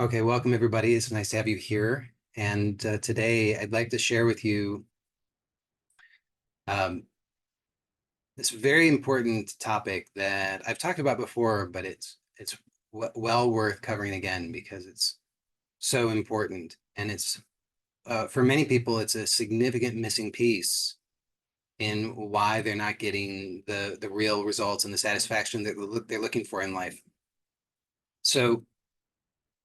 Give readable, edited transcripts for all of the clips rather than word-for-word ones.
Okay, welcome everybody. It's nice to have you here. And today I'd like to share with you um, this very important topic that I've talked about before, but it's well worth covering again because it's so important. And it's for many people, it's a significant missing piece in why they're not getting the real results and the satisfaction that they're looking for in life. So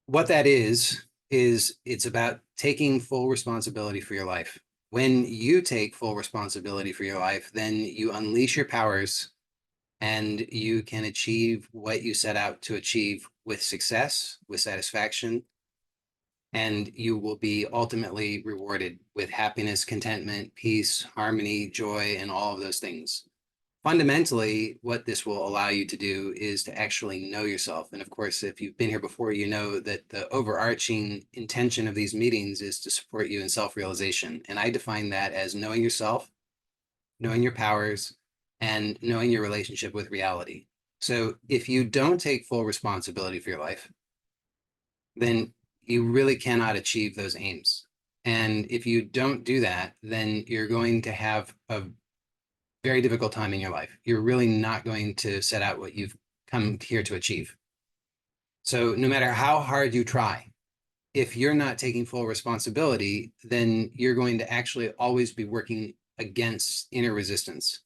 what that is it's about taking full responsibility for your life. When you take full responsibility for your life, then you unleash your powers and you can achieve what you set out to achieve with success, with satisfaction, and you will be ultimately rewarded with happiness, contentment, peace, harmony, joy, and all of those things. Fundamentally, what this will allow you to do is to actually know yourself. And of course, if you've been here before, you know that the overarching intention of these meetings is to support you in self-realization. And I define that as knowing yourself, knowing your powers, and knowing your relationship with reality. So if you don't take full responsibility for your life, then you really cannot achieve those aims. And if you don't do that, then you're going to have a very difficult time in your life. You're really not going to set out what you've come here to achieve. So no matter how hard you try, if you're not taking full responsibility, then you're going to actually always be working against inner resistance.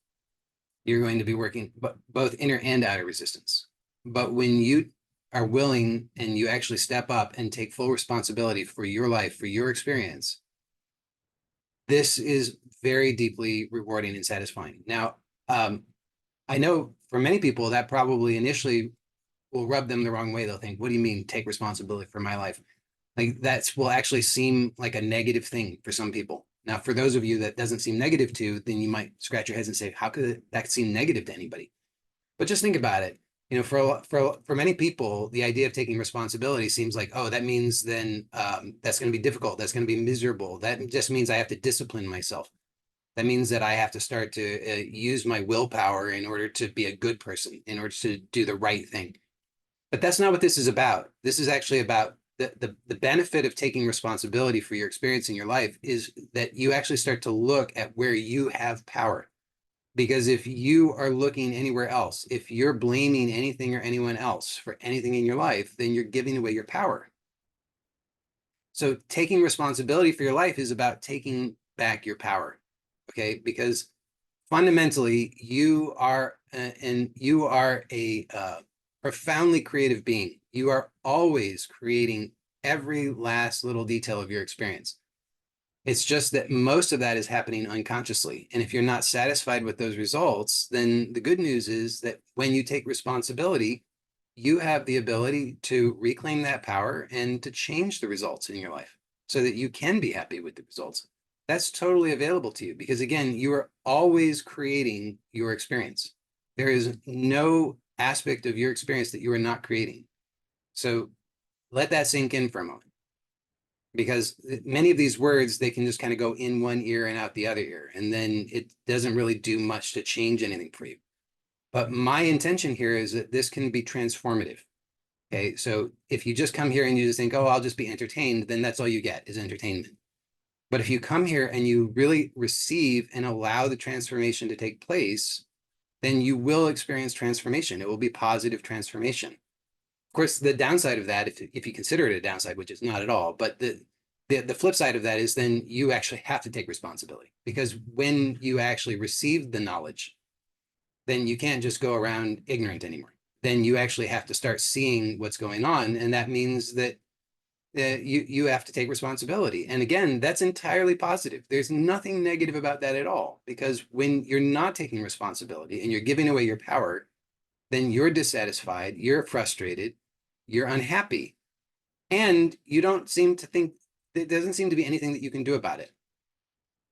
You're going to be working both inner and outer resistance. But when you are willing and you actually step up and take full responsibility for your life, for your experience, this is very deeply rewarding and satisfying. Now, I know for many people that probably initially will rub them the wrong way. They'll think, what do you mean take responsibility for my life? Like that will actually seem like a negative thing for some people. Now, for those of you that doesn't seem negative to, then you might scratch your heads and say, how could that seem negative to anybody? But just think about it. You know, for many people, the idea of taking responsibility seems like, oh, that means then that's going to be difficult. That's going to be miserable. That just means I have to discipline myself. That means that I have to start to use my willpower in order to be a good person, in order to do the right thing. But that's not what this is about. This is actually about the benefit of taking responsibility for your experience in your life is that you actually start to look at where you have power. Because if you are looking anywhere else, if you're blaming anything or anyone else for anything in your life, then you're giving away your power. So taking responsibility for your life is about taking back your power. Okay, because fundamentally you are a profoundly creative being. You are always creating every last little detail of your experience. It's just that most of that is happening unconsciously. And if you're not satisfied with those results, then the good news is that when you take responsibility, you have the ability to reclaim that power and to change the results in your life so that you can be happy with the results. That's totally available to you because, again, you are always creating your experience. There is no aspect of your experience that you are not creating. So let that sink in for a moment because many of these words, they can just kind of go in one ear and out the other ear. And then it doesn't really do much to change anything for you. But my intention here is that this can be transformative. Okay, so if you just come here and you just think, oh, I'll just be entertained, then that's all you get is entertainment. But if you come here and you really receive and allow the transformation to take place, then you will experience transformation. It will be positive transformation. Of course, the downside of that, if you consider it a downside, which is not at all, but the flip side of that is then you actually have to take responsibility because when you actually receive the knowledge, then you can't just go around ignorant anymore. Then you actually have to start seeing what's going on. And that means that you have to take responsibility. And again, that's entirely positive. There's nothing negative about that at all, because when you're not taking responsibility and you're giving away your power, then you're dissatisfied, you're frustrated, you're unhappy, and you don't seem to think, there doesn't seem to be anything that you can do about it.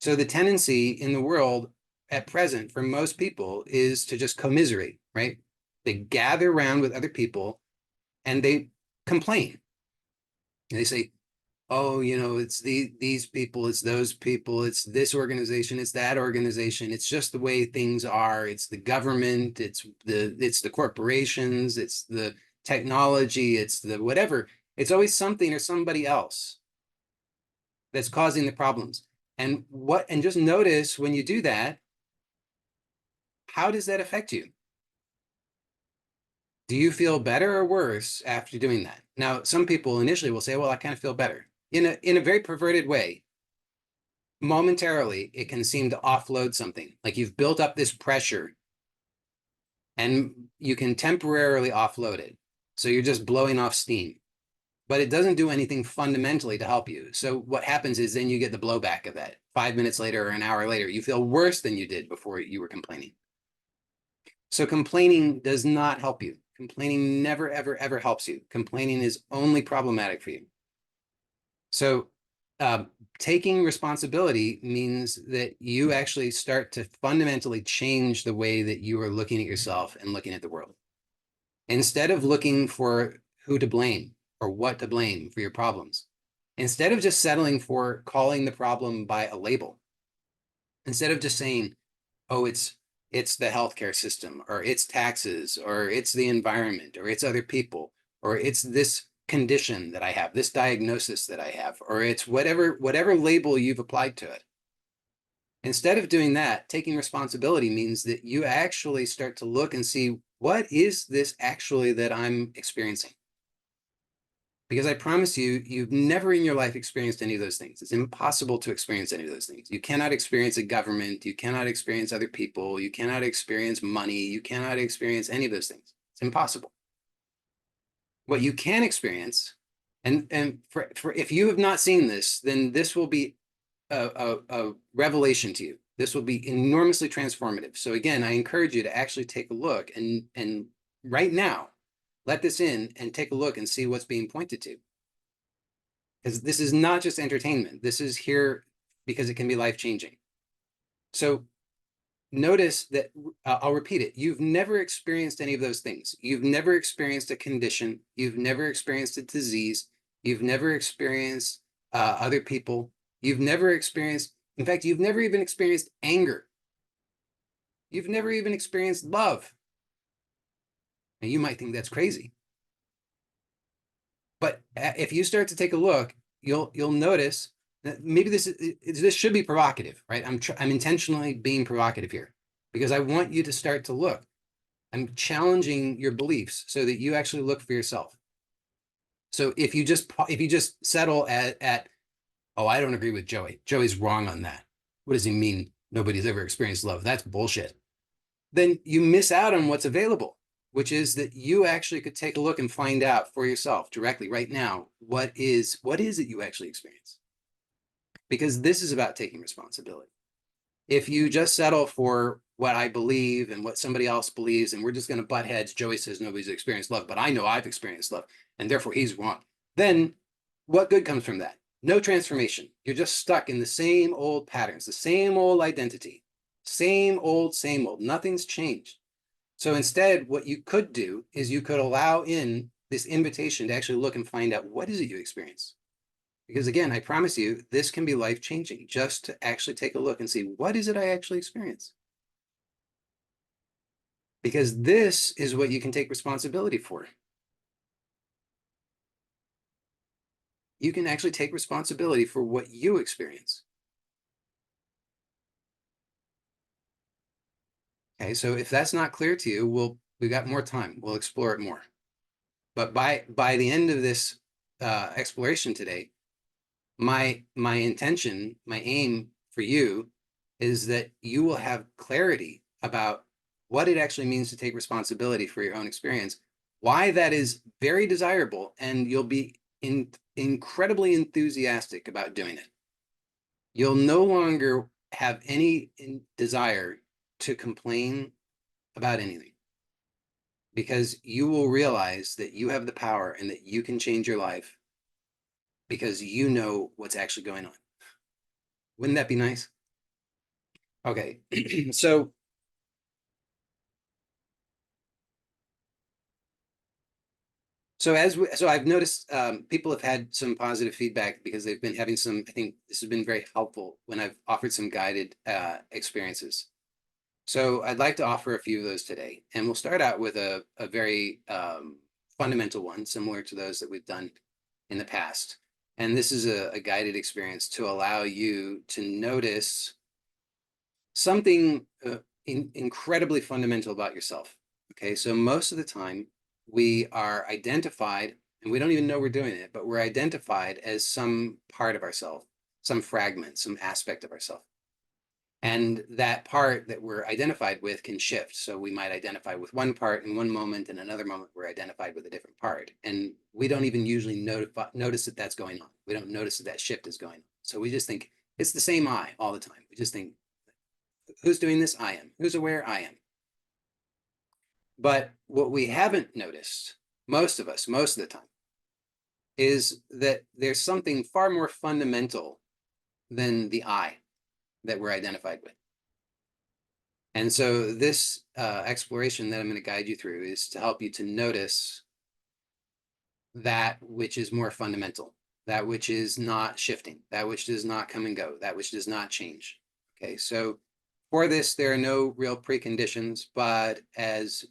So the tendency in the world at present for most people is to just commiserate, right? They gather around with other people and they complain. And they say, oh, you know, it's these people, it's those people, it's this organization, it's that organization. It's just the way things are. It's the government, it's the corporations, it's the technology, it's the whatever. It's always something or somebody else that's causing the problems. And just notice when you do that, how does that affect you? Do you feel better or worse after doing that? Now, some people initially will say, well, I kind of feel better. In a very perverted way, momentarily, it can seem to offload something. Like you've built up this pressure and you can temporarily offload it. So you're just blowing off steam, but it doesn't do anything fundamentally to help you. So what happens is then you get the blowback of that. 5 minutes later or an hour later, you feel worse than you did before you were complaining. So complaining does not help you. Complaining never, ever, ever helps you. Complaining is only problematic for you. So uh, taking responsibility means that you actually start to fundamentally change the way that you are looking at yourself and looking at the world. Instead of looking for who to blame or what to blame for your problems, instead of just settling for calling the problem by a label, instead of just saying, oh, it's the healthcare system, or it's taxes, or it's the environment, or it's other people, or it's this condition that I have, this diagnosis that I have, or it's whatever label you've applied to it. Instead of doing that, taking responsibility means that you actually start to look and see, what is this actually that I'm experiencing? Because I promise you, you've never in your life experienced any of those things. It's impossible to experience any of those things. You cannot experience a government. You cannot experience other people. You cannot experience money. You cannot experience any of those things. It's impossible. What you can experience, and for if you have not seen this, then this will be a revelation to you. This will be enormously transformative. So again, I encourage you to actually take a look and right now, let this in and take a look and see what's being pointed to. Because this is not just entertainment. This is here because it can be life-changing. So notice that, I'll repeat it. You've never experienced any of those things. You've never experienced a condition. You've never experienced a disease. You've never experienced other people. You've never experienced, in fact, you've never even experienced anger. You've never even experienced love. And you might think that's crazy. But if you start to take a look, you'll notice that maybe this should be provocative, right? I'm intentionally being provocative here because I want you to start to look. I'm challenging your beliefs so that you actually look for yourself. So if you just settle at oh, I don't agree with Joey. Joey's wrong on that. What does he mean? Nobody's ever experienced love. That's bullshit. Then you miss out on what's available, which is that you actually could take a look and find out for yourself directly right now, what is it you actually experience? Because this is about taking responsibility. If you just settle for what I believe and what somebody else believes, and we're just going to butt heads, Joey says nobody's experienced love, but I know I've experienced love, and therefore he's wrong. Then what good comes from that? No transformation. You're just stuck in the same old patterns, the same old identity, same old, same old. Nothing's changed. So instead, what you could do is you could allow in this invitation to actually look and find out, what is it you experience? Because again, I promise you, this can be life-changing, just to actually take a look and see, what is it I actually experience? Because this is what you can take responsibility for. You can actually take responsibility for what you experience. Okay, so if that's not clear to you, we got more time. We'll explore it more. But by the end of this exploration today, my intention, my aim for you is that you will have clarity about what it actually means to take responsibility for your own experience, why that is very desirable, and you'll be incredibly enthusiastic about doing it. You'll no longer have any desire to complain about anything because you will realize that you have the power and that you can change your life because you know what's actually going on. Wouldn't that be nice? Okay, so so I've noticed people have had some positive feedback because they've been having some. I think this has been very helpful when I've offered some guided experiences. So I'd like to offer a few of those today, and we'll start out with a very fundamental one, similar to those that we've done. in the past. And this is a guided experience to allow you to notice something incredibly fundamental about yourself. Okay, so most of the time we are identified, and we don't even know we're doing it, but we're identified as some part of ourselves, some fragment, some aspect of ourselves. And that part that we're identified with can shift. So we might identify with one part in one moment, and another moment we're identified with a different part. And we don't even usually notice that that's going on. We don't notice that that shift is going on. So we just think it's the same I all the time. We just think, who's doing this? I am. Who's aware? I am. But what we haven't noticed, most of us, most of the time, is that there's something far more fundamental than the I that we're identified with. And so this exploration that I'm going to guide you through is to help you to notice that which is more fundamental, that which is not shifting, that which does not come and go, that which does not change. Okay, so for this, there are no real preconditions, but as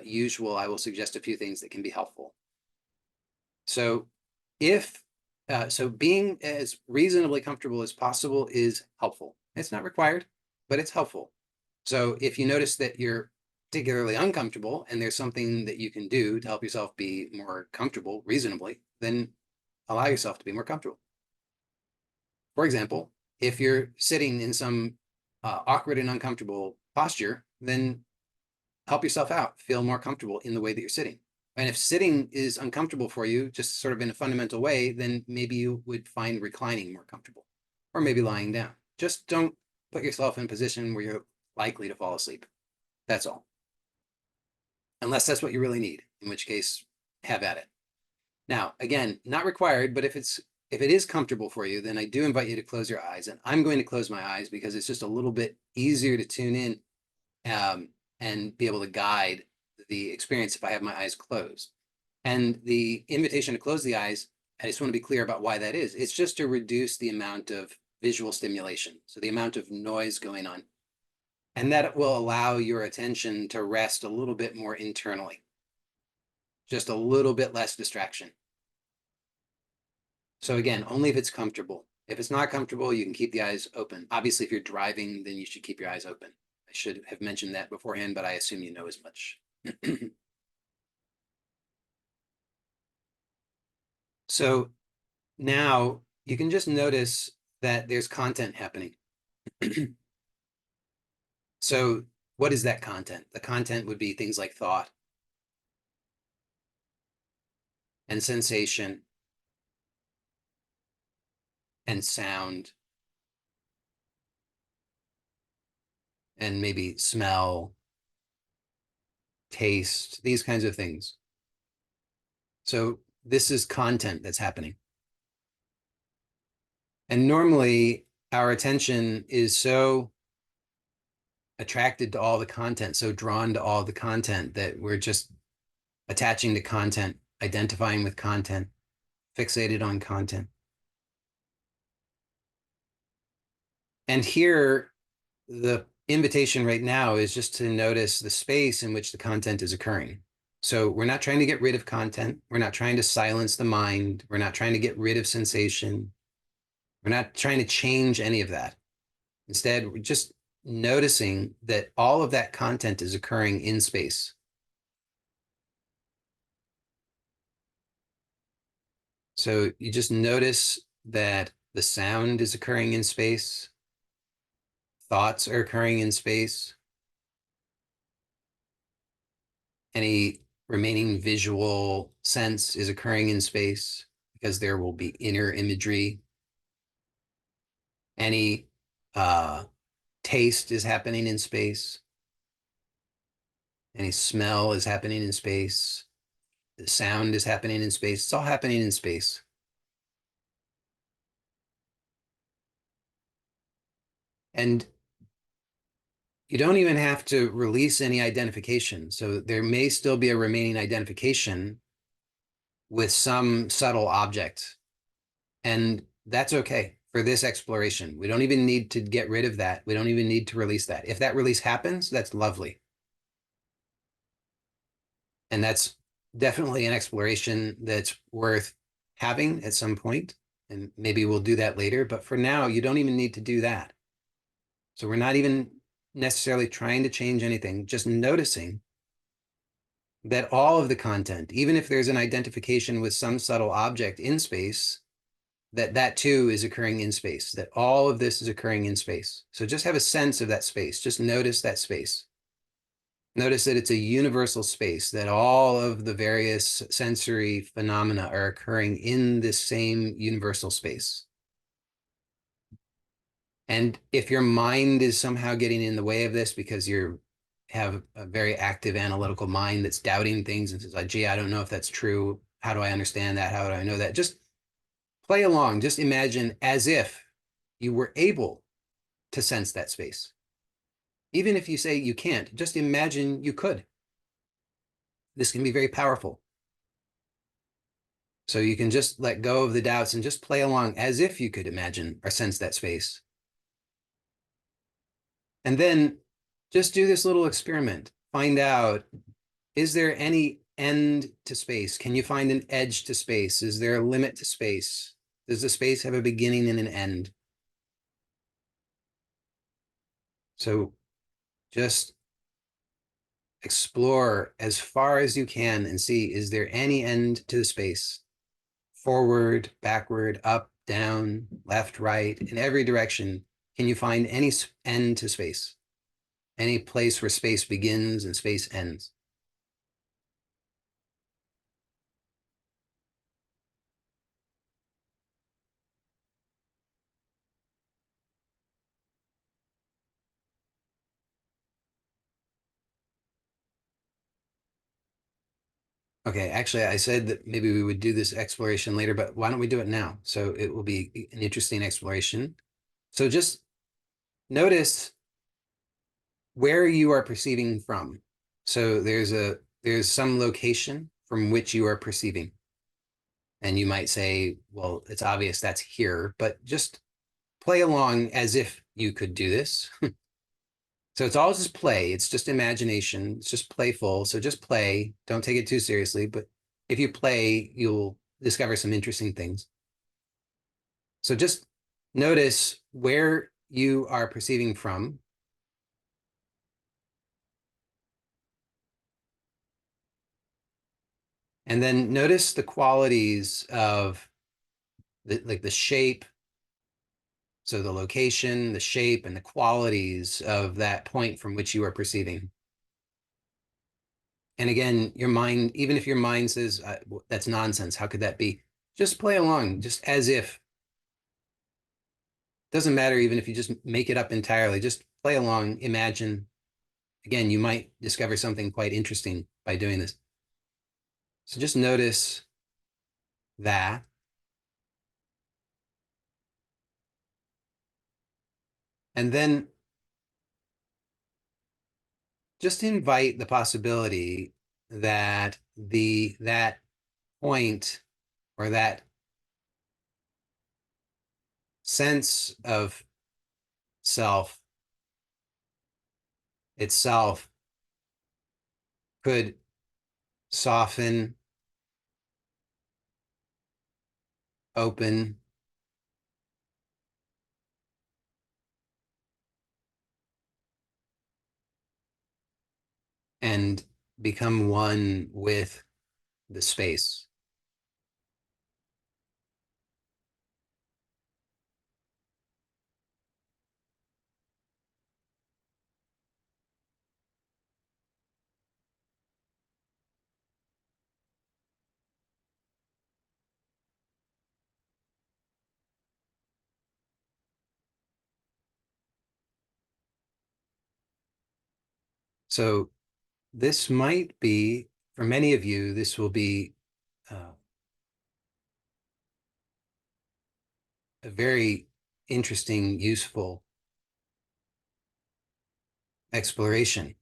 usual, I will suggest a few things that can be helpful. So so being as reasonably comfortable as possible is helpful. It's not required, but it's helpful. So if you notice that you're particularly uncomfortable and there's something that you can do to help yourself be more comfortable reasonably, then allow yourself to be more comfortable. For example, if you're sitting in some awkward and uncomfortable posture, then help yourself out, feel more comfortable in the way that you're sitting. And if sitting is uncomfortable for you, just sort of in a fundamental way, then maybe you would find reclining more comfortable, or maybe lying down. Just don't put yourself in a position where you're likely to fall asleep. That's all. Unless that's what you really need, in which case, have at it. Now, again, not required, but if it is comfortable for you, then I do invite you to close your eyes. And I'm going to close my eyes because it's just a little bit easier to tune in and be able to guide the experience if I have my eyes closed. And the invitation to close the eyes, I just want to be clear about why that is. It's just to reduce the amount of visual stimulation, so the amount of noise going on. And that will allow your attention to rest a little bit more internally, just a little bit less distraction. So again, only if it's comfortable. If it's not comfortable, you can keep the eyes open. Obviously, if you're driving, then you should keep your eyes open. I should have mentioned that beforehand, but I assume you know as much. So now you can just notice that there's content happening. So what is that content? The content would be things like thought and sensation and sound and maybe smell, taste, these kinds of things. So this is content that's happening. And normally our attention is so attracted to all the content, so drawn to all the content that we're just attaching to content, identifying with content, fixated on content. And here, the invitation right now is just to notice the space in which the content is occurring. So we're not trying to get rid of content. We're not trying to silence the mind. We're not trying to get rid of sensation. We're not trying to change any of that. Instead, we're just noticing that all of that content is occurring in space. So you just notice that the sound is occurring in space. Thoughts are occurring in space. Any remaining visual sense is occurring in space because there will be inner imagery. Any taste is happening in space. Any smell is happening in space. The sound is happening in space. It's all happening in space. And you don't even have to release any identification. So there may still be a remaining identification with some subtle object. And that's okay for this exploration. We don't even need to get rid of that. We don't even need to release that. If that release happens, that's lovely. And that's definitely an exploration that's worth having at some point, and maybe we'll do that later. But for now, you don't even need to do that. So we're not even necessarily trying to change anything, just noticing that all of the content, even if there's an identification with some subtle object in space, that too is occurring in space, that all of this is occurring in space. So just have a sense of that space. Just notice that space. Notice that it's a universal space, that all of the various sensory phenomena are occurring in this same universal space. And if your mind is somehow getting in the way of this because you have a very active analytical mind that's doubting things and says, like, gee, I don't know if that's true. How do I understand that? How do I know that? Just play along. Just imagine as if you were able to sense that space. Even if you say you can't, just imagine you could. This can be very powerful. So you can just let go of the doubts and just play along as if you could imagine or sense that space. And then just do this little experiment. Find out, is there any end to space? Can you find an edge to space? Is there a limit to space? Does the space have a beginning and an end? So just explore as far as you can and see, is there any end to the space? Forward, backward, up, down, left, right, in every direction. Can you find any end to space? Any place where space begins and space ends? Okay, actually, I said that maybe we would do this exploration later, but why don't we do it now? So it will be an interesting exploration. So just notice where you are perceiving from. So there's some location from which you are perceiving. And you might say, well, it's obvious that's here, but just play along as if you could do this. So it's all just play. It's just imagination. It's just playful. So just play. Don't take it too seriously. But if you play, you'll discover some interesting things. So just notice where you are perceiving from. And then notice the qualities of like the shape. So the location, the shape, and the qualities of that point from which you are perceiving. And again, your mind, even if your mind says, that's nonsense, how could that be? Just play along, just as if. Doesn't matter even if you just make it up entirely, just play along, imagine. Again, you might discover something quite interesting by doing this. So just notice that. And then just invite the possibility that that point or that sense of self itself could soften, open, and become one with the space. So this might be, for many of you, this will be uh, a very interesting, useful exploration.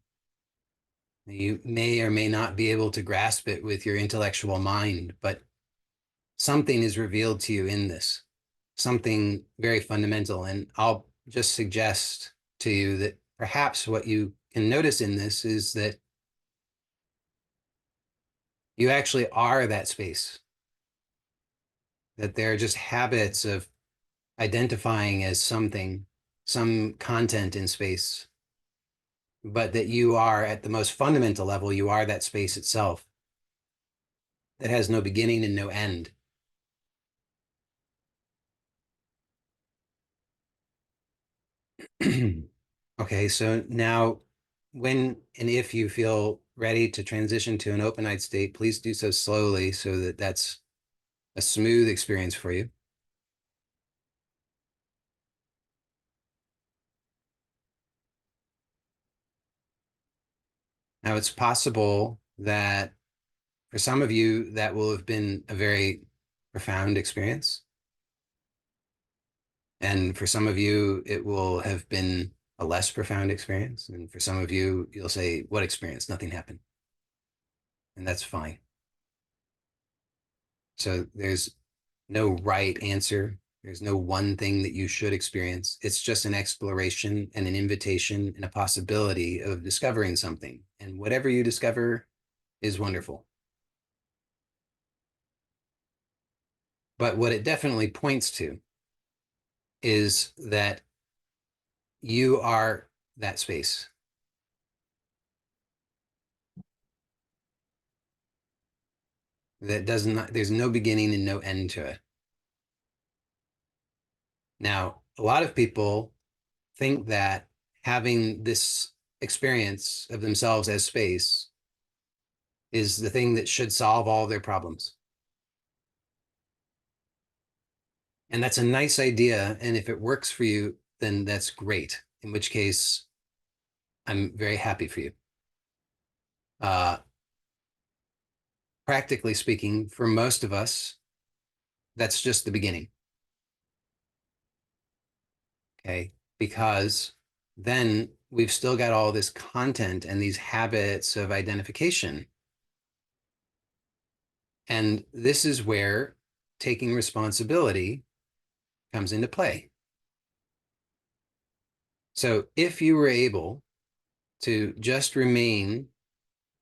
You may or may not be able to grasp it with your intellectual mind, but something is revealed to you in this, something very fundamental. And I'll just suggest to you that perhaps what you can notice in this is that you actually are that space. that they're just habits of identifying as something, some content in space, but that you are at the most fundamental level, you are that space itself that has no beginning and no end. Okay, so now when and if you feel ready to transition to an open-eyed state, please do so slowly so that that's a smooth experience for you. Now, it's possible that for some of you, that will have been a very profound experience. And for some of you, it will have been a less profound experience. And for some of you, you'll say, what experience? Nothing happened. And that's fine. So there's no right answer. There's no one thing that you should experience. It's just an exploration and an invitation and a possibility of discovering something. And whatever you discover is wonderful. But what it definitely points to is that you are that space. That does not, there's no beginning and no end to it. Now, a lot of people think that having this experience of themselves as space is the thing that should solve all their problems. And that's a nice idea. And if it works for you, then that's great. In which case, I'm very happy for you. Uh, Practically speaking, for most of us, that's just the beginning. Okay. Because then we've still got all this content and these habits of identification. And this is where taking responsibility comes into play. So if you were able to just remain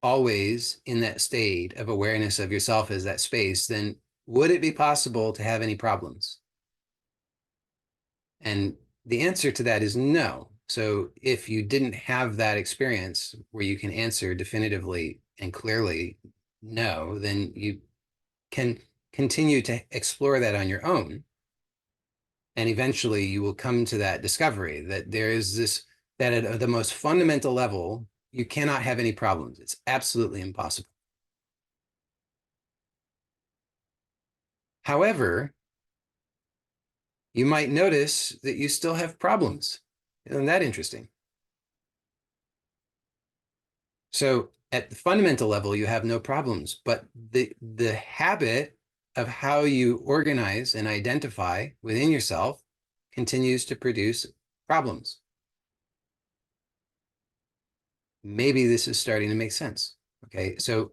always in that state of awareness of yourself as that space, then would it be possible to have any problems? And the answer to that is no. So if you didn't have that experience where you can answer definitively and clearly no, then you can continue to explore that on your own. And eventually you will come to that discovery that there is this, that at the most fundamental level, you cannot have any problems. It's absolutely impossible. However, you might notice that you still have problems. Isn't that interesting? So at the fundamental level, you have no problems, but the habit of how you organize and identify within yourself continues to produce problems. Maybe this is starting to make sense. Okay, so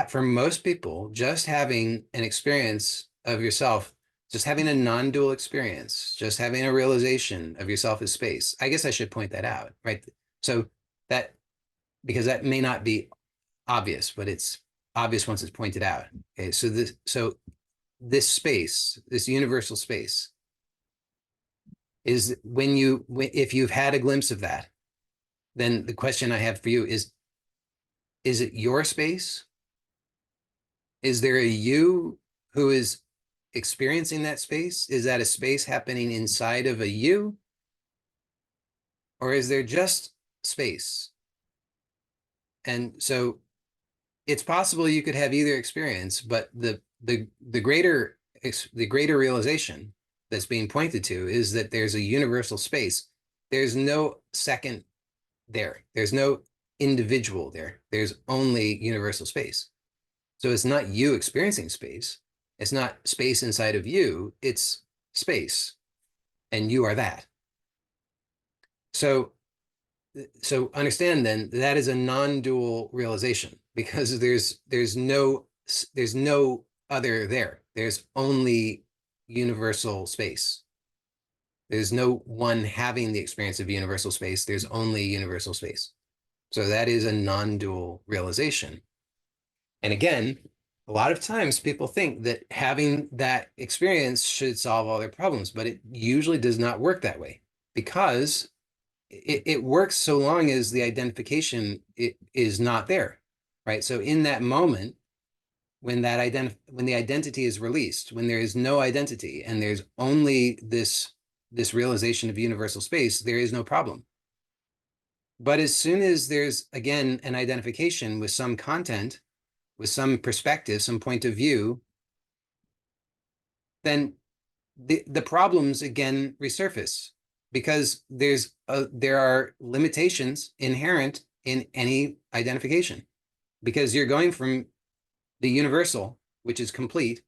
for most people, just having an experience of yourself, just having a non-dual experience, just having a realization of yourself as space. I guess I should point that out, right? So that, because that may not be obvious, but it's obvious once it's pointed out. Okay, so this space, this universal space, is if you've had a glimpse of that, then the question I have for you is it your space? Is there a you who is experiencing that space? Is that a space happening inside of a you? Or is there just space? And so it's possible you could have either experience, but the greater realization that's being pointed to is that there's a universal space. There's no second there. There's no individual there. There's only universal space. So it's not you experiencing space. It's not space inside of you. It's space, and you are that. So understand then that is a non-dual realization because there's no other there. There's only universal space. There's no one having the experience of universal space. There's only universal space. So that is a non-dual realization. And again, A lot of times people think that having that experience should solve all their problems, but it usually does not work that way because it works so long as the identification is not there, right? So in that moment, when the identity is released, when there is no identity and there's only this realization of universal space, there is no problem. But as soon as there's again an identification with some content, with some perspective, some point of view, then the problems again resurface because there are limitations inherent in any identification because you're going from the universal, which is complete,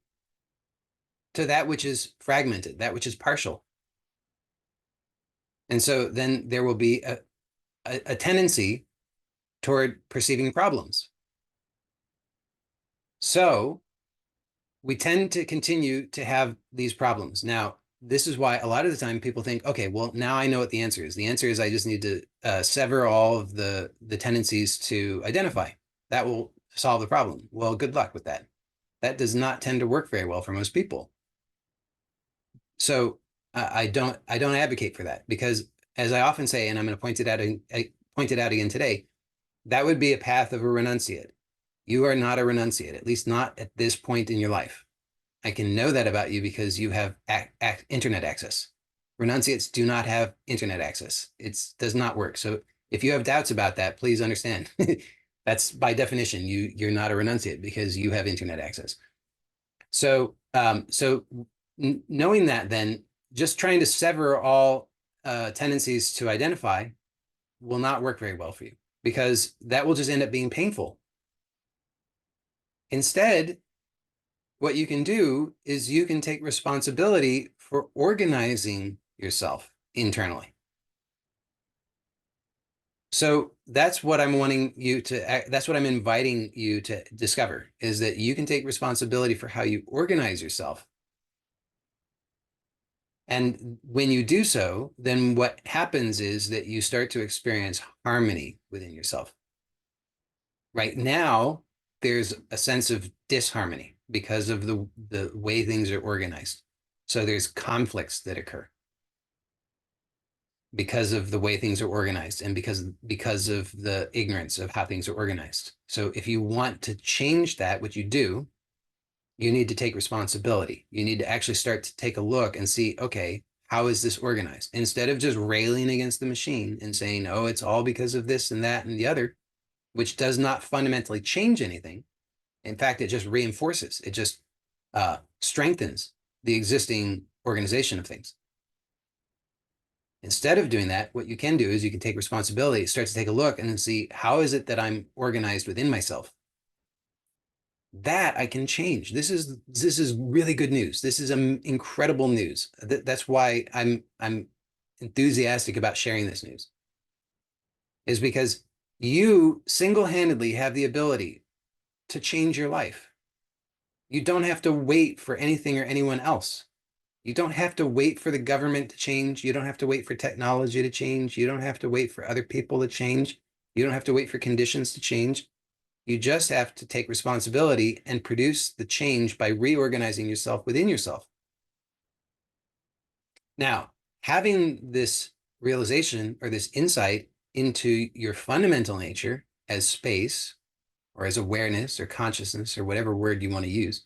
to that which is fragmented, that which is partial. And so then there will be a tendency toward perceiving problems. So we tend to continue to have these problems. Now, this is why a lot of the time people think, okay, well, now I know what the answer is. The answer is I just need to sever all of the tendencies to identify. That will solve the problem. Well, good luck with that. That does not tend to work very well for most people. So I don't advocate for that because, as I often say, and I'm going to point it out again today, that would be a path of a renunciate. You are not a renunciate, at least not at this point in your life. I can know that about you because you have internet access. Renunciates do not have internet access. It does not work. So if you have doubts about that, please understand. That's by definition, you're not a renunciate because you have internet access. So knowing that, then just trying to sever all tendencies to identify will not work very well for you because that will just end up being painful. Instead, what you can do is you can take responsibility for organizing yourself internally. So that's what I'm wanting you to, that's what I'm inviting you to discover is that you can take responsibility for how you organize yourself. And when you do so, then what happens is that you start to experience harmony within yourself. Right now, there's a sense of disharmony because of the way things are organized. So there's conflicts that occur because of the way things are organized and because of the ignorance of how things are organized. So if you want to change that, what you do, you need to take responsibility. You need to actually start to take a look and see, okay, how is this organized? Instead of just railing against the machine and saying, oh, it's all because of this and that and the other, which does not fundamentally change anything. In fact, it just reinforces, it just strengthens the existing organization of things. Instead of doing that, what you can do is you can take responsibility, start to take a look and then see how is it that I'm organized within myself. That I can change. This is really good news. This is incredible news. That's why I'm enthusiastic about sharing this news. Is because you single-handedly have the ability to change your life. You don't have to wait for anything or anyone else. You don't have to wait for the government to change. You don't have to wait for technology to change. You don't have to wait for other people to change. You don't have to wait for conditions to change. You just have to take responsibility and produce the change by reorganizing yourself within yourself. Now, having this realization or this insight into your fundamental nature as space or as awareness or consciousness or whatever word you want to use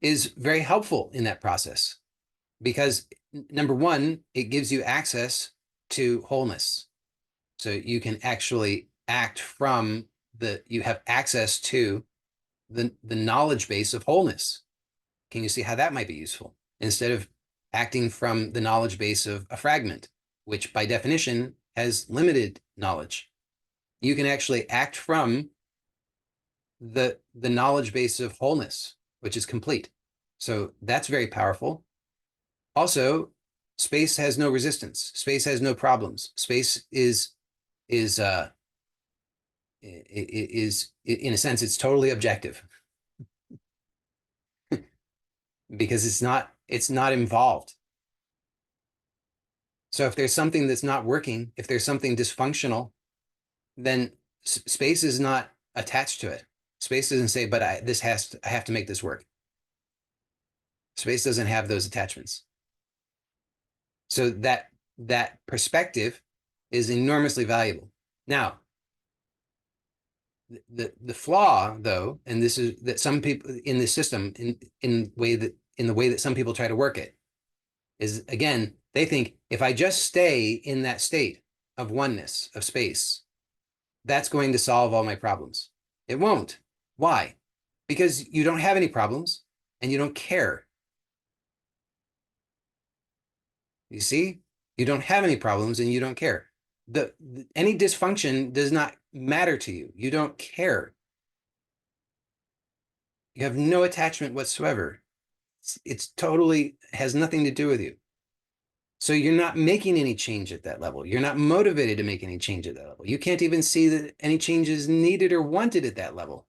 is very helpful in that process because number one, it gives you access to wholeness. So you can actually act from you have access to the knowledge base of wholeness. Can you see how that might be useful? Instead of acting from the knowledge base of a fragment, which by definition has limited knowledge. You can actually act from the knowledge base of wholeness, which is complete. So that's very powerful. Also, space has no resistance. Space has no problems. Space is in a sense it's totally objective because it's not involved. So if there's something that's not working, if there's something dysfunctional, then space is not attached to it. Space doesn't say, but I have to make this work. Space doesn't have those attachments. So that perspective is enormously valuable. Now, the flaw though, and this is that some people in the system in the way that some people try to work it is, again, they think if I just stay in that state of oneness of space, that's going to solve all my problems. It won't. Why? Because you don't have any problems and you don't care. You see, you don't have any problems and you don't care. Any dysfunction does not matter to you. You don't care. You have no attachment whatsoever. It's totally has nothing to do with you. So you're not making any change at that level. You're not motivated to make any change at that level. You can't even see that any change is needed or wanted at that level.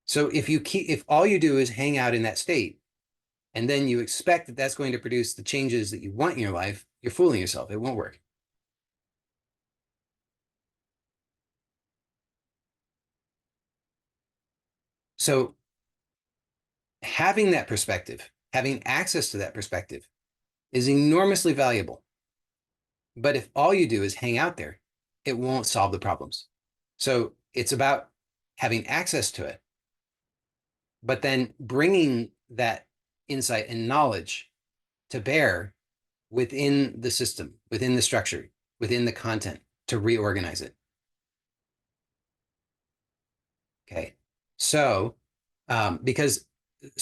So if all you do is hang out in that state, and then you expect that that's going to produce the changes that you want in your life, you're fooling yourself. It won't work. So having that perspective, having access to that perspective is enormously valuable. But if all you do is hang out there, it won't solve the problems. So it's about having access to it, but then bringing that insight and knowledge to bear within the system, within the structure, within the content to reorganize it. Okay. So, because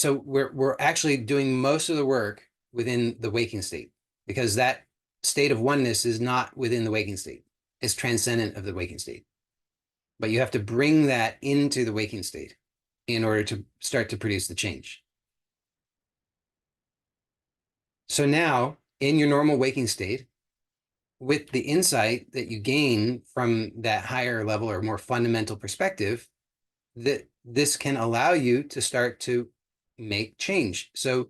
we're actually doing most of the work within the waking state, because that state of oneness is not within the waking state. It's transcendent of the waking state. But you have to bring that into the waking state in order to start to produce the change. So now, in your normal waking state, with the insight that you gain from that higher level or more fundamental perspective, that this can allow you to start to make change. So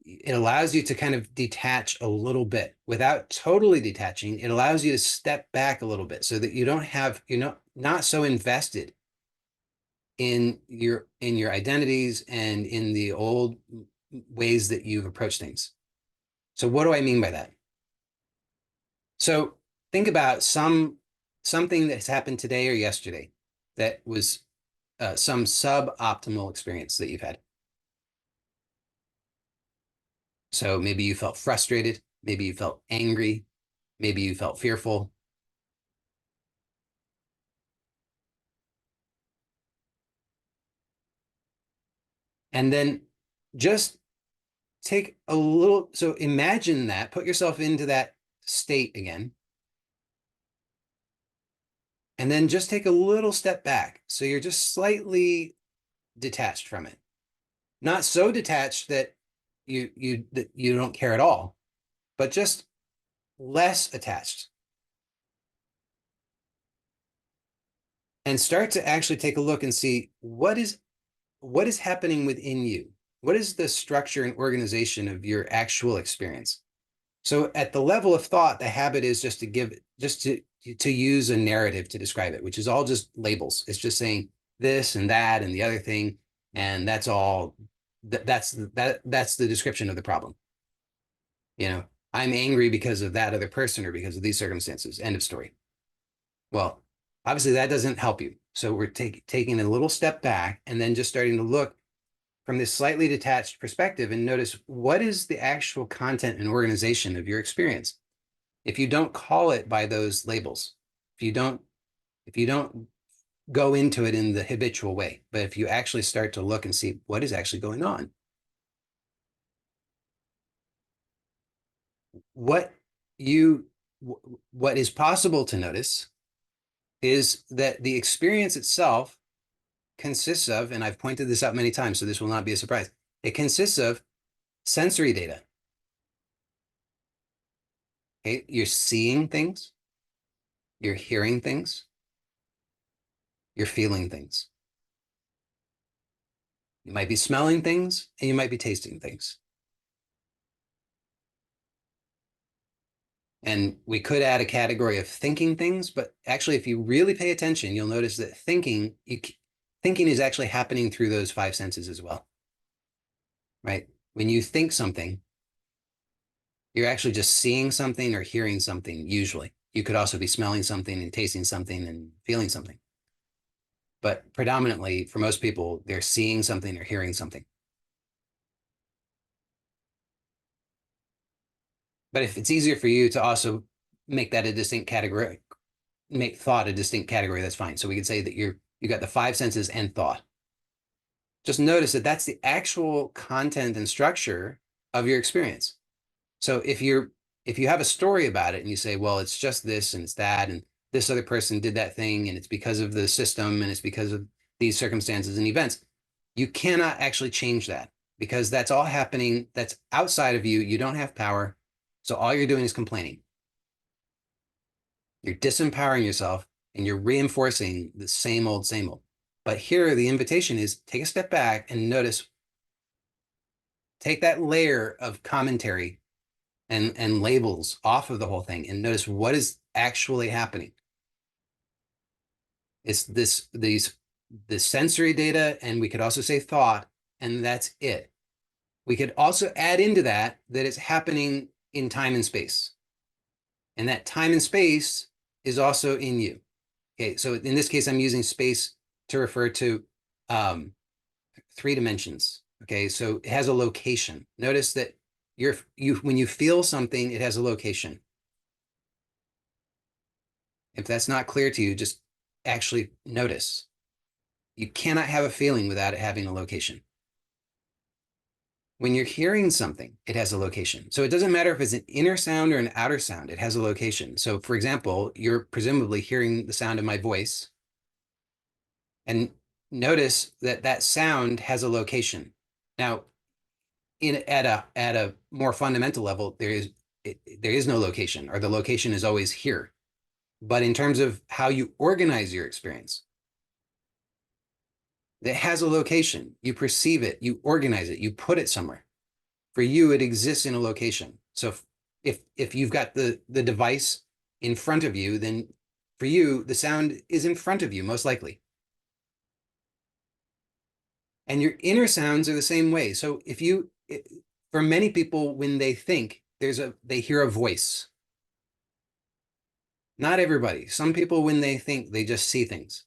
it allows you to kind of detach a little bit without totally detaching. It allows you to step back a little bit so that you don't have, not so invested in your identities and in the old ways that you've approached things. So what do I mean by that? So think about something that's happened today or yesterday that was some suboptimal experience that you've had. So maybe you felt frustrated, maybe you felt angry, maybe you felt fearful. And then just take a little, so imagine that, put yourself into that state again, and then just take a little step back. So you're just slightly detached from it. Not so detached that you don't care at all, but just less attached. And start to actually take a look and see what is happening within you. What is the structure and organization of your actual experience? So at the level of thought, the habit is just to use a narrative to describe it, which is all just labels. It's just saying this and that and the other thing, and that's all. That's the description of the problem. You know, I'm angry because of that other person or because of these circumstances. End of story. Well, obviously that doesn't help you. So we're taking a little step back and then just starting to look from this slightly detached perspective and notice what is the actual content and organization of your experience. If you don't call it by those labels, if you don't, if you don't go into it in the habitual way, but if you actually start to look and see what is actually going on, what you what is possible to notice is that the experience itself consists of, and I've pointed this out many times, so this will not be a surprise. It consists of sensory data. Okay, you're seeing things, you're hearing things, you're feeling things. You might be smelling things and you might be tasting things. And we could add a category of thinking things, but actually, if you really pay attention, you'll notice that thinking is actually happening through those five senses as well, right? When you think something, you're actually just seeing something or hearing something, usually. You could also be smelling something and tasting something and feeling something. But predominantly, for most people, they're seeing something or hearing something. But if it's easier for you to also make that a distinct category, make thought a distinct category, that's fine. So we could say that you got the five senses and thought. Just notice that that's the actual content and structure of your experience. So if you have a story about it and you say, well, it's just this and it's that, and this other person did that thing, and it's because of the system and it's because of these circumstances and events, you cannot actually change that because that's all happening. That's outside of you. You don't have power. So all you're doing is complaining. You're disempowering yourself and you're reinforcing the same old, same old. But here, the invitation is take a step back and notice, take that layer of commentary and labels off of the whole thing and notice what is actually happening. It's the sensory data, and we could also say thought, and that's it. We could also add into that it's happening in time and space. And that time and space is also in you. Okay, so in this case, I'm using space to refer to three dimensions. Okay, so it has a location. Notice that when you feel something, it has a location. If that's not clear to you, just actually notice. You cannot have a feeling without it having a location. When you're hearing something, it has a location. So it doesn't matter if it's an inner sound or an outer sound, it has a location. So for example, you're presumably hearing the sound of my voice, and notice that that sound has a location. Now, at a more fundamental level, there is no location, or the location is always here. But in terms of how you organize your experience, it has a location. You perceive it, you organize it, you put it somewhere. For you, it exists in a location. So if you've got the device in front of you, then for you, the sound is in front of you, most likely. And your inner sounds are the same way. So for many people, when they think, they hear a voice. Not everybody. Some people, when they think, they just see things.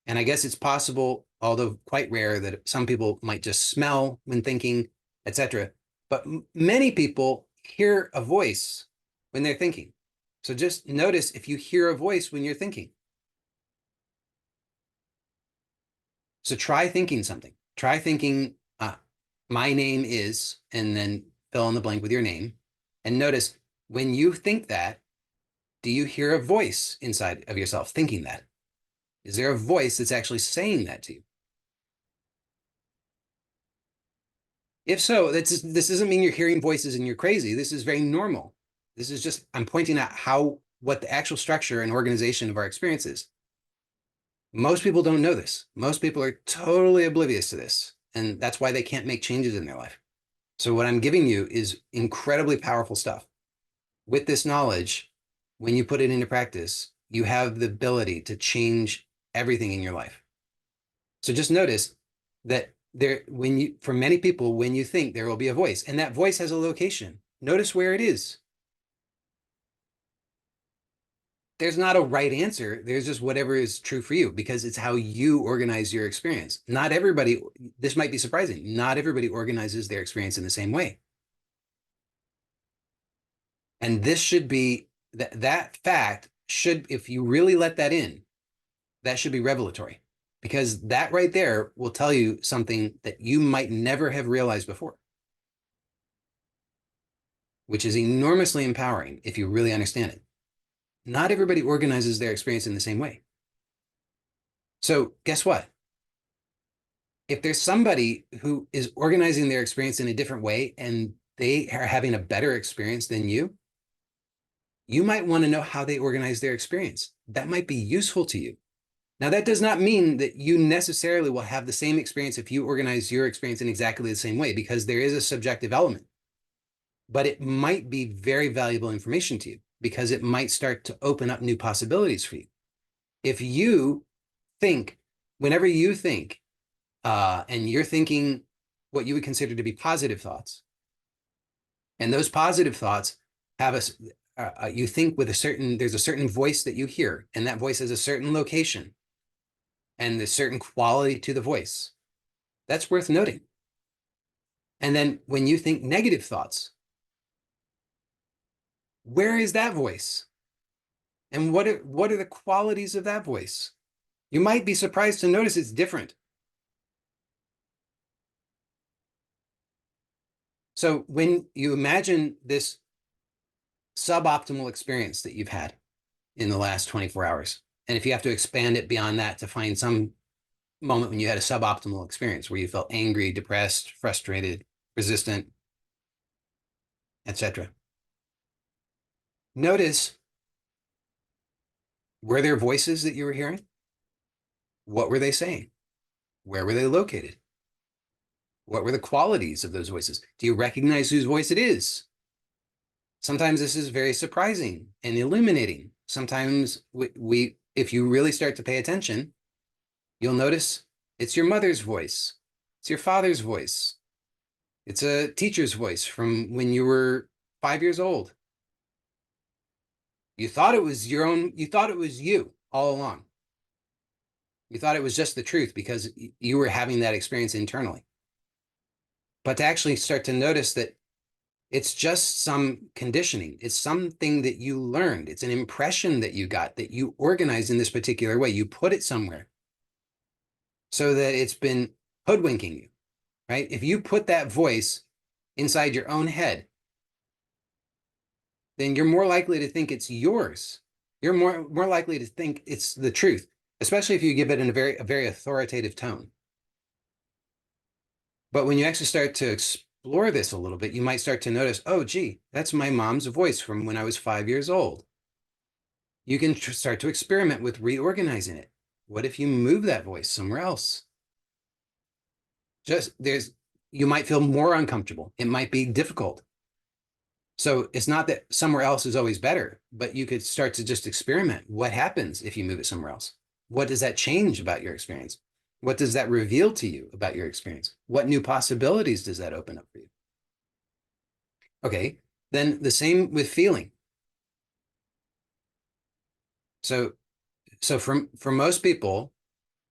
And I guess it's possible, although quite rare, that some people might just smell when thinking, etc. But many people hear a voice when they're thinking. So just notice if you hear a voice when you're thinking. So try thinking something. Try thinking, my name is, and then fill in the blank with your name. And notice when you think that, do you hear a voice inside of yourself thinking that? Is there a voice that's actually saying that to you? If so, this doesn't mean you're hearing voices and you're crazy. This is very normal. This is just, I'm pointing out what the actual structure and organization of our experience is. Most people don't know this. Most people are totally oblivious to this. And that's why they can't make changes in their life. So what I'm giving you is incredibly powerful stuff. With this knowledge, when you put it into practice, you have the ability to change everything in your life. So just notice that for many people, when you think, there will be a voice, and that voice has a location. Notice where it is. There's not a right answer. There's just whatever is true for you, because it's how you organize your experience. Not everybody, this might be surprising, not everybody organizes their experience in the same way. And this should be, that fact should, if you really let that in, that should be revelatory, because that right there will tell you something that you might never have realized before, which is enormously empowering if you really understand it. Not everybody organizes their experience in the same way. So guess what? If there's somebody who is organizing their experience in a different way and they are having a better experience than you might want to know how they organize their experience. That might be useful to you. Now, that does not mean that you necessarily will have the same experience if you organize your experience in exactly the same way, because there is a subjective element. but it might be very valuable information to you because it might start to open up new possibilities for you. If you think, whenever you think, and you're thinking what you would consider to be positive thoughts, and those positive thoughts have you think with a certain, there's a certain voice that you hear, and that voice has a certain location and a certain quality to the voice. That's worth noting. And then when you think negative thoughts, where is that voice? And what are the qualities of that voice? You might be surprised to notice it's different. So when you imagine this suboptimal experience that you've had in the last 24 hours, and if you have to expand it beyond that to find some moment when you had a suboptimal experience where you felt angry, depressed, frustrated, resistant, etc. Notice, were there voices that you were hearing? What were they saying? Where were they located? What were the qualities of those voices? Do you recognize whose voice it is? Sometimes this is very surprising and illuminating. Sometimes if you really start to pay attention, you'll notice it's your mother's voice. It's your father's voice. It's a teacher's voice from when you were 5 years old. You thought it was your own, you thought it was you all along. You thought it was just the truth because you were having that experience internally. But to actually start to notice that it's just some conditioning. It's something that you learned. It's an impression that you got, that you organized in this particular way. You put it somewhere so that it's been hoodwinking you, right? If you put that voice inside your own head, then you're more likely to think it's yours. You're more likely to think it's the truth, especially if you give it in a very authoritative tone. But when you actually start to explore this a little bit, you might start to notice, oh, gee, that's my mom's voice from when I was 5 years old. You can start to experiment with reorganizing it. What if you move that voice somewhere else? You might feel more uncomfortable. It might be difficult. So it's not that somewhere else is always better, but you could start to just experiment. What happens if you move it somewhere else? What does that change about your experience? What does that reveal to you about your experience? What new possibilities does that open up for you? Okay, then the same with feeling. So, for most people,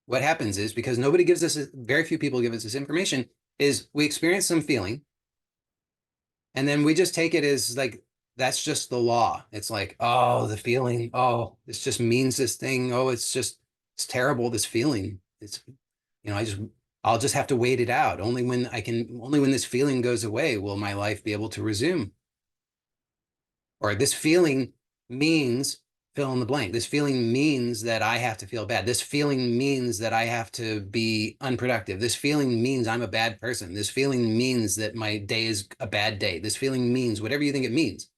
what happens is, because nobody gives us, very few people give us this information, is we experience some feeling, and then we just take it as like, that's just the law. It's like, oh, the feeling, oh, this just means this thing. Oh, it's terrible, this feeling. It's, I'll just have to wait it out. Only when this feeling goes away will my life be able to resume. Or this feeling means fill in the blank. This feeling means that I have to feel bad. This feeling means that I have to be unproductive. This feeling means I'm a bad person. This feeling means that my day is a bad day. This feeling means whatever you think it means.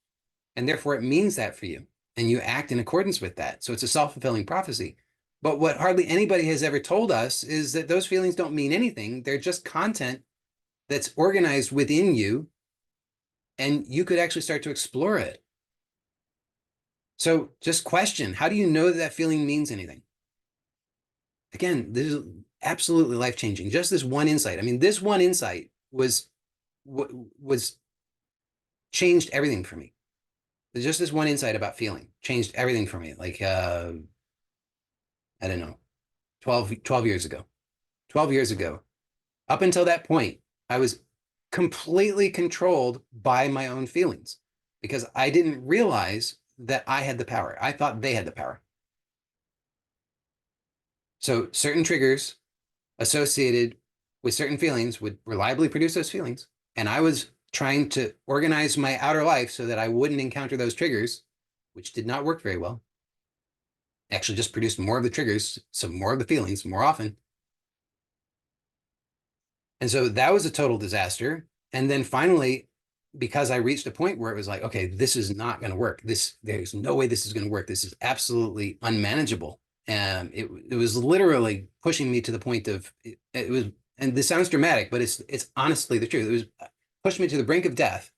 And therefore it means that for you. And you act in accordance with that. So it's a self-fulfilling prophecy. But what hardly anybody has ever told us is that those feelings don't mean anything. They're just content that's organized within you. And you could actually start to explore it. So just question, how do you know that that feeling means anything? Again, this is absolutely life-changing. Just this one insight. I mean, this one insight was changed everything for me. Just this one insight about feeling changed everything for me. Like, I don't know, 12 years ago. 12 years ago. Up until that point, I was completely controlled by my own feelings because I didn't realize that I had the power. I thought they had the power. So certain triggers associated with certain feelings would reliably produce those feelings. And I was trying to organize my outer life so that I wouldn't encounter those triggers, which did not work very well. Actually, just produced more of the triggers, some more of the feelings more often. And so that was a total disaster. And then finally, because I reached a point where it was like, okay, this is not going to work. There's no way this is going to work. This is absolutely unmanageable. And it was literally pushing me to the point of it was, and this sounds dramatic, but it's honestly the truth. It was pushed me to the brink of death.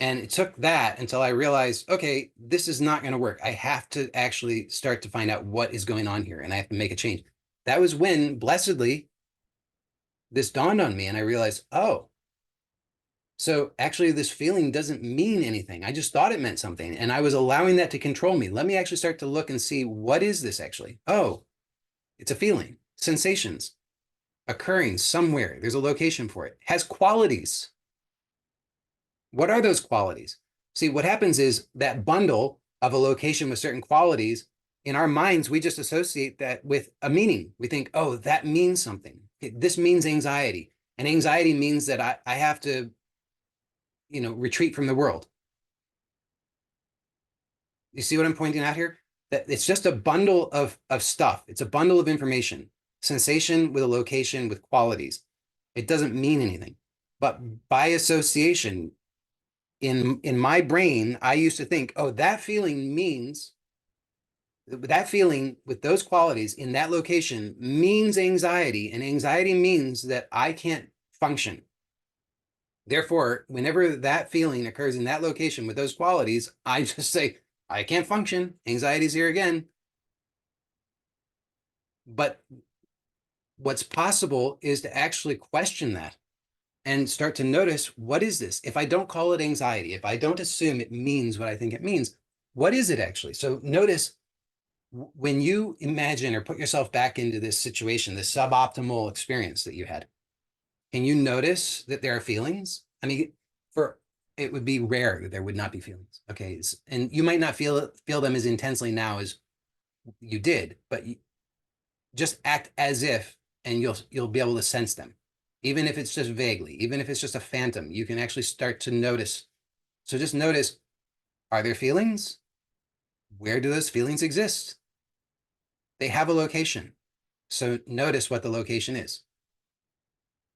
And it took that until I realized, okay, this is not going to work. I have to actually start to find out what is going on here and I have to make a change. That was when, blessedly, this dawned on me and I realized, oh, so actually this feeling doesn't mean anything. I just thought it meant something and I was allowing that to control me. Let me actually start to look and see, what is this actually? Oh, it's a feeling, sensations occurring somewhere. There's a location for it. It has qualities. What are those qualities? See, what happens is that bundle of a location with certain qualities, in our minds, we just associate that with a meaning. We think, oh, that means something. This means anxiety. And anxiety means that I have to, retreat from the world. You see what I'm pointing out here? That it's just a bundle of stuff. It's a bundle of information, sensation with a location with qualities. It doesn't mean anything. But by association, in my brain, I used to think, oh, that feeling with those qualities in that location means anxiety, and anxiety means that I can't function. Therefore, whenever that feeling occurs in that location with those qualities, I just say, I can't function. Anxiety's here again. But what's possible is to actually question that and start to notice, what is this? If I don't call it anxiety, if I don't assume it means what I think it means, what is it actually? So notice, when you imagine or put yourself back into this situation, this suboptimal experience that you had, can you notice that there are feelings? I mean, for it would be rare that there would not be feelings. Okay. And you might not feel them as intensely now as you did, but just act as if, and you'll be able to sense them. Even if it's just vaguely, even if it's just a phantom, you can actually start to notice. So just notice, are there feelings? Where do those feelings exist? They have a location. So notice what the location is.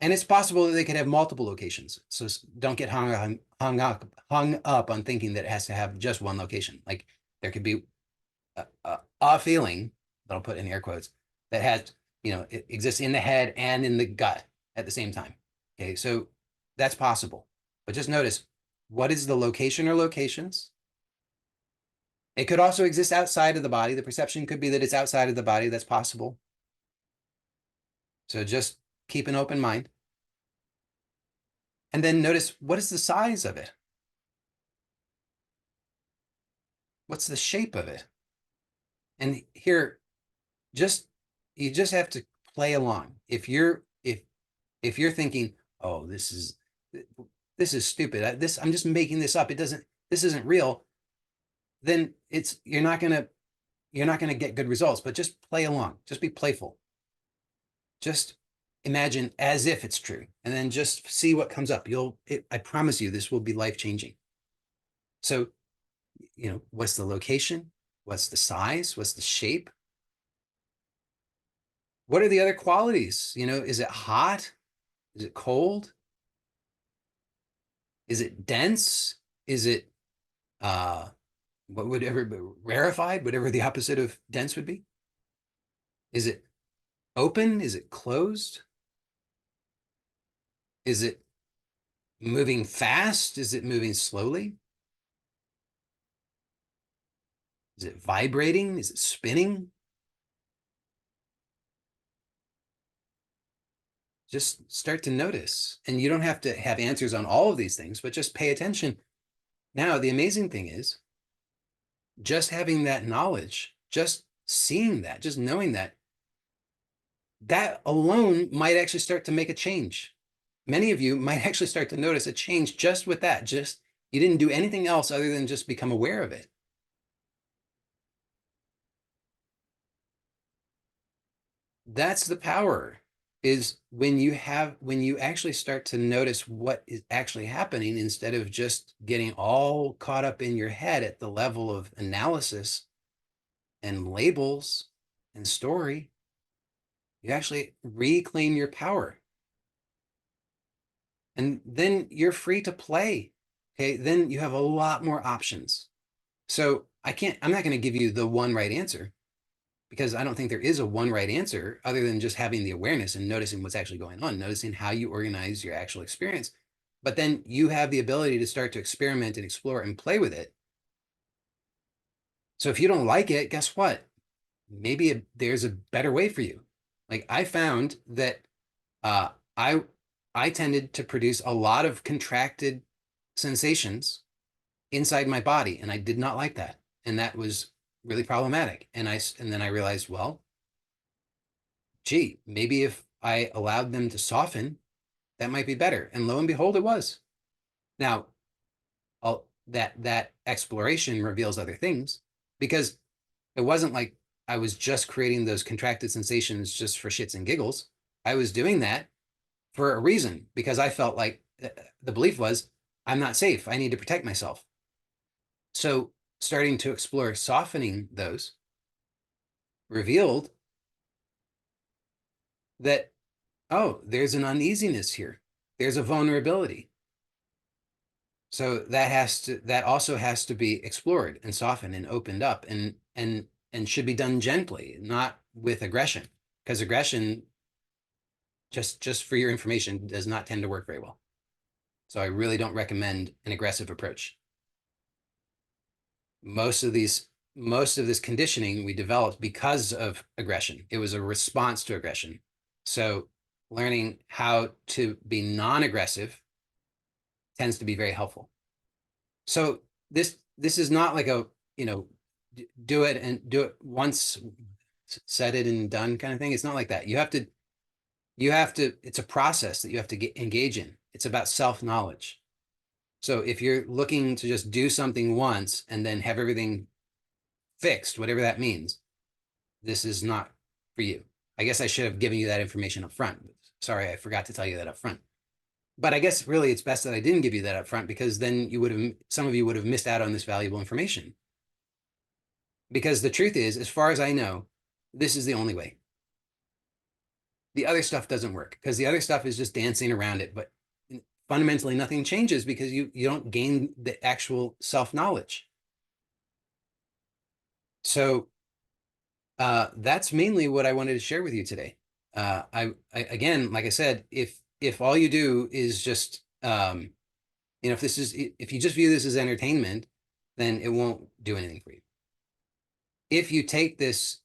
And it's possible that they could have multiple locations. So don't get hung up on thinking that it has to have just one location. Like there could be a feeling that I'll put in air quotes that has, it exists in the head and in the gut at the same time. Okay, so that's possible. But just notice, what is the location or locations? It could also exist outside of the body. The perception could be that it's outside of the body. That's possible. So just keep an open mind. And then notice, what is the size of it? What's the shape of it? And here, just you just have to play along. If you're thinking, oh, this is stupid. I'm just making this up. This isn't real. Then you're not gonna get good results. But just play along. Just be playful. Just imagine as if it's true, and then just see what comes up. I promise you, this will be life changing. So, what's the location? What's the size? What's the shape? What are the other qualities? Is it hot? Is it cold? Is it dense? Is it what would ever be rarefied, whatever the opposite of dense would be? Is it open? Is it closed? Is it moving fast? Is it moving slowly? Is it vibrating? Is it spinning? Just start to notice. And you don't have to have answers on all of these things, but just pay attention. Now, the amazing thing is, just having that knowledge, just seeing that, just knowing that alone might actually start to make a change. Many of you might actually start to notice a change just with that. Just you didn't do anything else other than just become aware of it. That's the power, is when you actually start to notice what is actually happening instead of just getting all caught up in your head at the level of analysis and labels and story. You actually reclaim your power. And then you're free to play. Okay. Then you have a lot more options. So I'm not going to give you the one right answer, because I don't think there is a one right answer other than just having the awareness and noticing what's actually going on, noticing how you organize your actual experience. but then you have the ability to start to experiment and explore and play with it. So if you don't like it, guess what? Maybe there's a better way for you. Like I found that uh, I I tended to produce a lot of contracted sensations inside my body, and I did not like that, and that was really problematic. And then I realized, well, gee, maybe if I allowed them to soften, that might be better. And lo and behold, it was. Now, that exploration reveals other things because it wasn't like I was just creating those contracted sensations just for shits and giggles. I was doing that for a reason because I felt like the belief was I'm not safe. I need to protect myself. So starting to explore softening those revealed that, oh, there's an uneasiness here. There's a vulnerability. So that also has to be explored and softened and opened up and should be done gently, not with aggression, because aggression, just for your information, does not tend to work very well. So I really don't recommend an aggressive approach. Most of these most of this conditioning we developed because of aggression. It was a response to aggression. So learning how to be non-aggressive tends to be very helpful. So this is not like a, you know, do it and do it once, set it and done kind of thing. It's not like that. You have to, it's a process that you have to engage in. It's about self-knowledge. So if you're looking to just do something once and then have everything fixed, whatever that means, this is not for you. I guess I should have given you that information up front. Sorry, I forgot to tell you that up front. But I guess really it's best that I didn't give you that up front because then some of you would have missed out on this valuable information. Because the truth is, as far as I know, this is the only way. The other stuff doesn't work because the other stuff is just dancing around it. But fundamentally, nothing changes because you don't gain the actual self-knowledge. So that's mainly what I wanted to share with you today. I again, like I said, if all you do is just if you just view this as entertainment, then it won't do anything for you. If you take this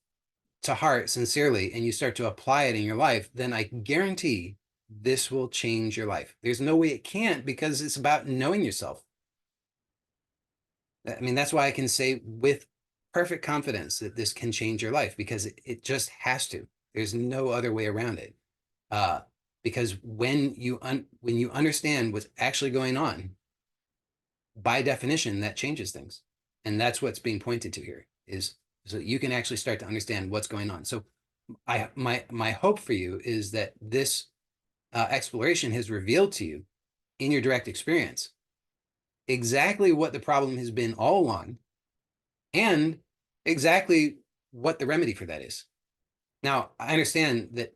to heart sincerely and you start to apply it in your life, then I guarantee this will change your life. There's no way it can't because it's about knowing yourself. I mean, that's why I can say with perfect confidence that this can change your life because it just has to. There's no other way around it. Uh, because when you understand what's actually going on, by definition, that changes things, and that's what's being pointed to here is so you can actually start to understand what's going on. So, my hope for you is that this exploration has revealed to you in your direct experience exactly what the problem has been all along and exactly what the remedy for that is. Now, I understand that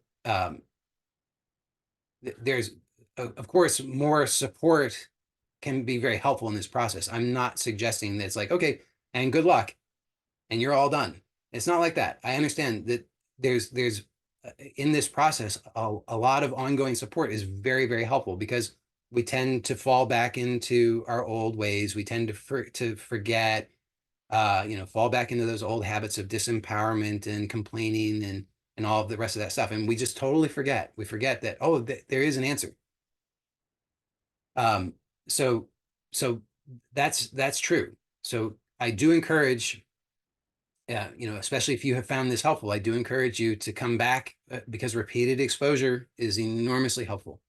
there's, of course, more support can be very helpful in this process. I'm not suggesting that it's like, okay, and good luck, and you're all done. It's not like that. I understand that there's in this process a lot of ongoing support is very, very helpful because we tend to fall back into our old ways. We tend to forget, fall back into those old habits of disempowerment and complaining and all of the rest of that stuff. And we just totally forget. We forget that, oh, there is an answer. Um, so so that's true. So I do encourage, especially if you have found this helpful, I do encourage you to come back because repeated exposure is enormously helpful.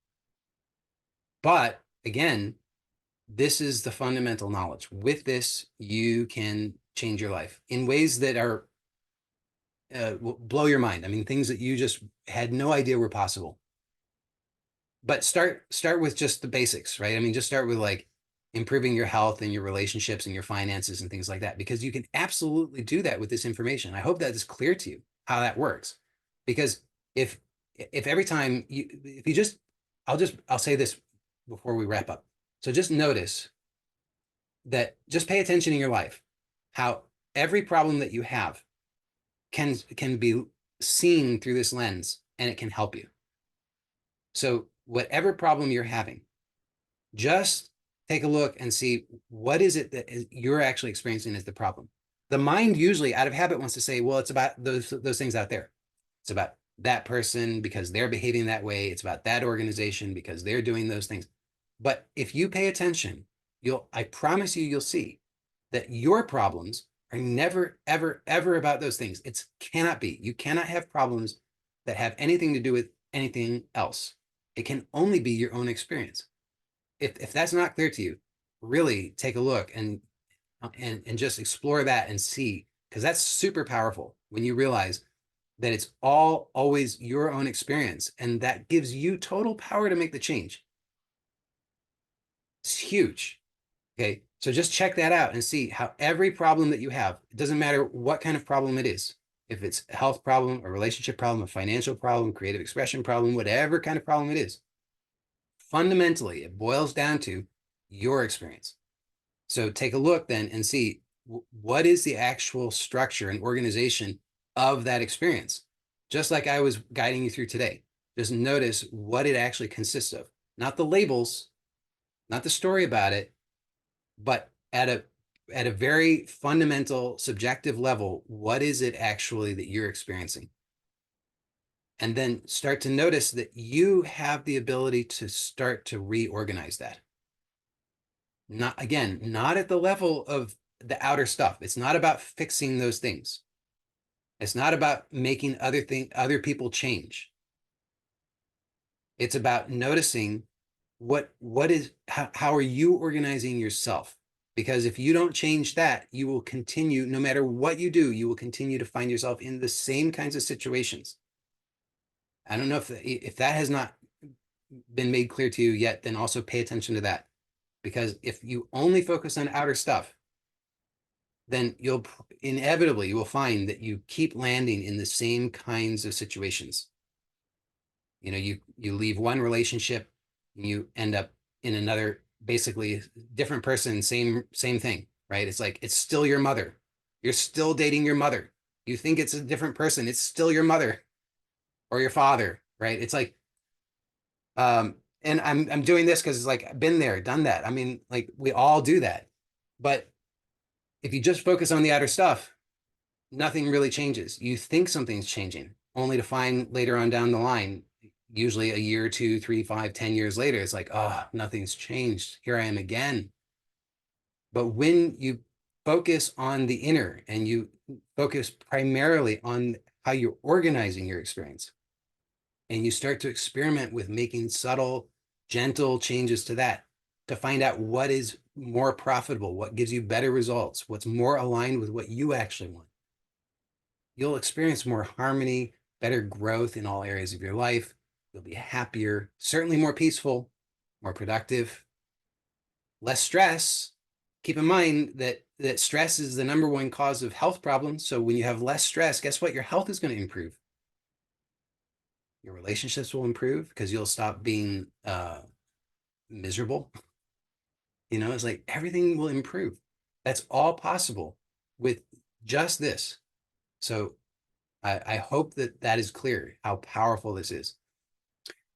But again, this is the fundamental knowledge. With this, you can change your life in ways that are will blow your mind. I mean, things that you just had no idea were possible. But start with just the basics, right? I mean, just start with like improving your health and your relationships and your finances and things like that, because you can absolutely do that with this information. I hope that is clear to you how that works. Because if if every time you if you just I'll say this before we wrap up. So just notice that just pay attention in your life how every problem that you have can be seen through this lens and it can help you. So whatever problem you're having, Just take a look and see what is it that you're actually experiencing as the problem. The mind usually out of habit wants to say, well, it's about those things out there. It's about that person because they're behaving that way. It's about that organization because they're doing those things. But if you pay attention, I promise you'll see that your problems are never, ever, ever about those things. It cannot be. You cannot have problems that have anything to do with anything else. It can only be your own experience. If that's not clear to you, really take a look and just explore that and see, because that's super powerful when you realize that it's all always your own experience, and that gives you total power to make the change. It's huge. Okay. So just check that out and see how every problem that you have, it doesn't matter what kind of problem it is, if it's a health problem, a relationship problem, a financial problem, creative expression problem, whatever kind of problem it is, fundamentally, it boils down to your experience. So take a look then and see what is the actual structure and organization of that experience. Just like I was guiding you through today, just notice what it actually consists of, not the labels, not the story about it, but at a very fundamental subjective level, what is it actually that you're experiencing? And then start to notice that you have the ability to start to reorganize that. Not again, not at the level of the outer stuff. It's not about fixing those things. It's not about making other people change. It's about noticing what is how are you organizing yourself? Because if you don't change that, you will continue, no matter what you do, you will continue to find yourself in the same kinds of situations. I don't know if that has not been made clear to you yet, then also pay attention to that. Because if you only focus on outer stuff, then you'll inevitably you will find that you keep landing in the same kinds of situations. You leave one relationship, you end up in another, basically different person, same thing, right? It's like it's still your mother. You're still dating your mother. You think it's a different person, it's still your mother or your father, right? It's like and I'm doing this because it's like I've been there, done that. I mean, like we all do that. But if you just focus on the outer stuff, nothing really changes. You think something's changing, only to find later on down the line, usually a year, 2, 3, 5, 10 years later, it's like, oh, nothing's changed. Here I am again. But when you focus on the inner and you focus primarily on how you're organizing your experience, and you start to experiment with making subtle, gentle changes to that to find out what is more profitable, what gives you better results, what's more aligned with what you actually want, you'll experience more harmony, better growth in all areas of your life. You'll be happier, certainly more peaceful, more productive, less stress. Keep in mind that stress is the number one cause of health problems. So when you have less stress, guess what? Your health is going to improve. Your relationships will improve because you'll stop being miserable. It's like everything will improve. That's all possible with just this. So I hope that that is clear how powerful this is.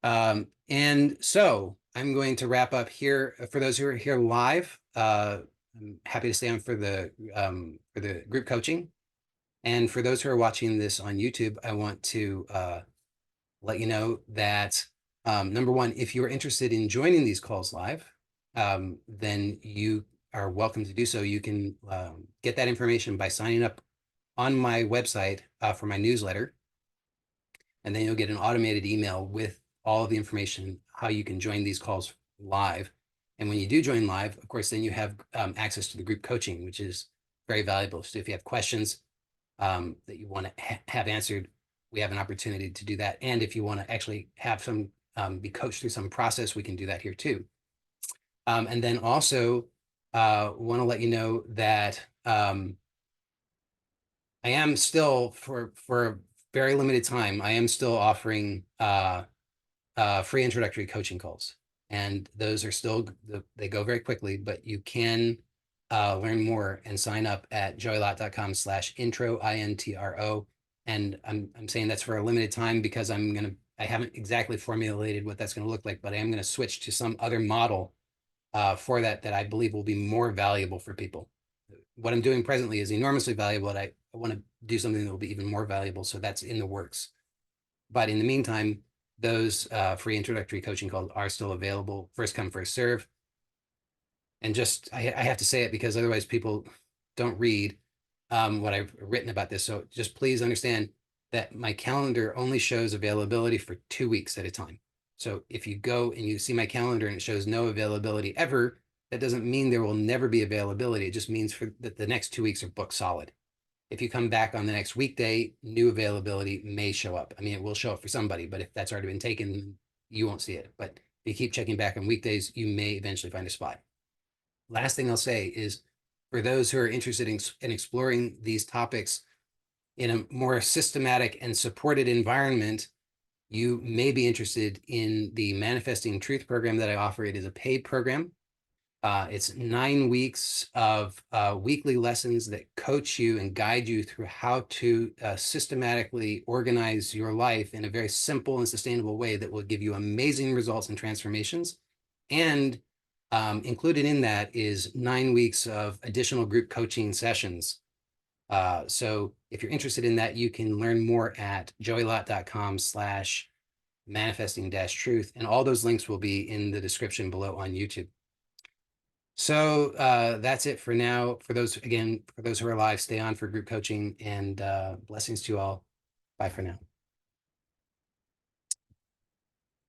And so I'm going to wrap up here. For those who are here live, I'm happy to stay on for the group coaching. And for those who are watching this on YouTube, I want to let you know that number one, if you're interested in joining these calls live, then you are welcome to do so. You can get that information by signing up on my website for my newsletter, and then you'll get an automated email with all of the information, how you can join these calls live. And when you do join live, of course, then you have access to the group coaching, which is very valuable. So if you have questions that you want to have answered, we have an opportunity to do that. And if you want to actually have some be coached through some process, we can do that here too. And then also want to let you know that I am still for a very limited time, I am still offering free introductory coaching calls. And those are still, they go very quickly, but you can learn more and sign up at joylott.com/intro, INTRO. And I'm saying that's for a limited time because I haven't exactly formulated what that's going to look like, but I am going to switch to some other model for that I believe will be more valuable for people. What I'm doing presently is enormously valuable, and I want to do something that will be even more valuable. So that's in the works. But in the meantime, those free introductory coaching calls are still available. First come, first serve. And just I have to say it because otherwise people don't read what I've written about this. So just please understand that my calendar only shows availability for 2 weeks at a time. So if you go and you see my calendar and it shows no availability ever, that doesn't mean there will never be availability. It just means that the next 2 weeks are booked solid. If you come back on the next weekday, new availability may show up. I mean, it will show up for somebody, but if that's already been taken, you won't see it. But if you keep checking back on weekdays, you may eventually find a spot. Last thing I'll say is for those who are interested in exploring these topics in a more systematic and supported environment, you may be interested in the Manifesting Truth program that I offer. It is a paid program. It's 9 weeks of weekly lessons that coach you and guide you through how to systematically organize your life in a very simple and sustainable way that will give you amazing results and transformations. And included in that is 9 weeks of additional group coaching sessions. So if you're interested in that, you can learn more at joeylott.com/manifesting truth. And all those links will be in the description below on YouTube. So that's it for now. For those, again, for those who are alive, stay on for group coaching, and blessings to you all. Bye for now.